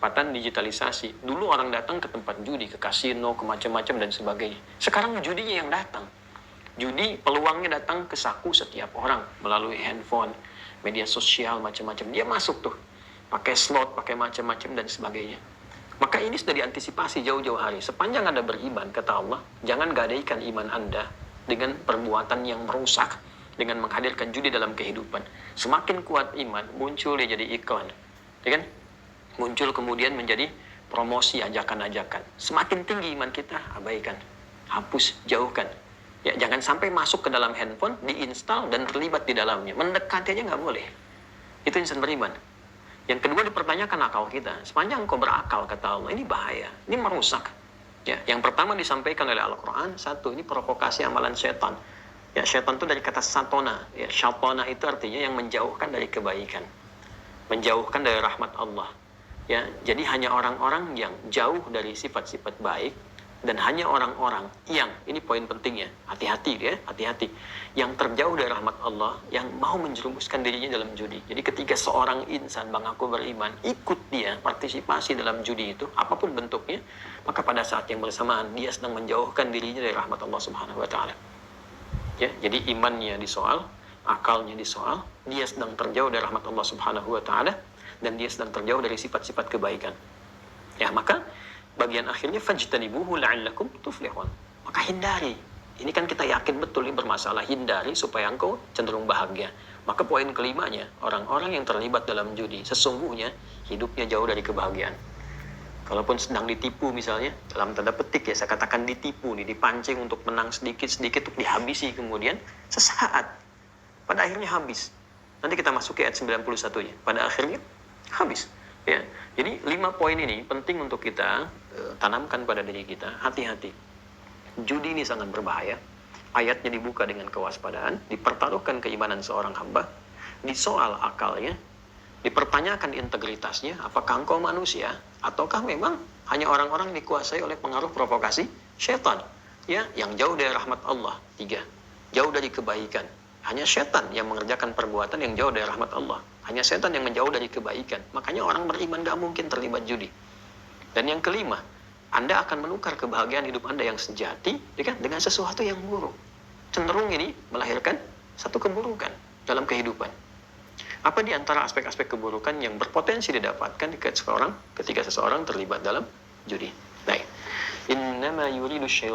Percepatan digitalisasi. Dulu orang datang ke tempat judi, ke kasino, ke macam-macam dan sebagainya. Sekarang judinya yang datang. Judi peluangnya datang ke saku setiap orang melalui handphone, media sosial, macam-macam. Dia masuk tuh, pakai slot, pakai macam-macam dan sebagainya. Maka ini sudah diantisipasi jauh-jauh hari. Sepanjang Anda beriman, kata Allah, jangan gadaikan iman Anda dengan perbuatan yang merusak, dengan menghadirkan judi dalam kehidupan. Semakin kuat iman, muncul dia jadi iklan. Ya kan? Muncul kemudian menjadi promosi, ajakan-ajakan. Semakin tinggi iman kita, abaikan, hapus, jauhkan. Ya, jangan sampai masuk ke dalam handphone, diinstal dan terlibat di dalamnya. Mendekati aja nggak boleh. Itu insan beriman. Yang kedua, dipertanyakan akal kita. Sepanjang kau berakal, kata Allah, ini bahaya, ini merusak. Ya, yang pertama disampaikan oleh Al-Quran, satu, ini provokasi amalan setan. Ya, setan itu dari kata satona. Ya, syatona itu artinya yang menjauhkan dari kebaikan, menjauhkan dari rahmat Allah. Ya, jadi hanya orang-orang yang jauh dari sifat-sifat baik dan hanya orang-orang yang, ini poin pentingnya, hati-hati ya, hati-hati, yang terjauh dari rahmat Allah, yang mau menjerumuskan dirinya dalam judi. Jadi ketika seorang insan mengaku beriman, ikut dia partisipasi dalam judi itu, apapun bentuknya, maka pada saat yang bersamaan dia sedang menjauhkan dirinya dari rahmat Allah Subhanahu wa taala. Ya, jadi imannya disoal, akalnya disoal, dia sedang terjauh dari rahmat Allah Subhanahu wa taala, dan dia sedang terjauh dari sifat-sifat kebaikan. Ya, maka bagian akhirnya fajtanibuhu la'allakum tuflihun. Maka hindari. Ini kan kita yakin betul ini bermasalah, hindari supaya engkau cenderung bahagia. Maka poin kelimanya, orang-orang yang terlibat dalam judi sesungguhnya hidupnya jauh dari kebahagiaan. Kalaupun sedang ditipu misalnya, dalam tanda petik ya, saya katakan ditipu nih, dipancing untuk menang sedikit-sedikit untuk dihabisi kemudian sesaat. Pada akhirnya habis. Nanti kita masuk ke ayat 91-nya. Pada akhirnya habis. Ya. Jadi 5 poin ini penting untuk kita tanamkan pada diri kita. Hati-hati. Judi ini sangat berbahaya. Ayatnya dibuka dengan kewaspadaan, dipertaruhkan keimanan seorang hamba, disoal akalnya, dipertanyakan integritasnya, apakah engkau manusia ataukah memang hanya orang-orang dikuasai oleh pengaruh provokasi syaitan, ya, yang jauh dari rahmat Allah. 3, jauh dari kebaikan. Hanya setan yang mengerjakan perbuatan yang jauh dari rahmat Allah. Hanya setan yang menjauh dari kebaikan. Makanya orang beriman gak mungkin terlibat judi. Dan yang kelima, Anda akan menukar kebahagiaan hidup Anda yang sejati dengan sesuatu yang buruk. Cenderung ini melahirkan satu keburukan dalam kehidupan. Apa di antara aspek-aspek keburukan yang berpotensi didapatkan ketika seseorang terlibat dalam judi? Baik. Innama yuridu syaitan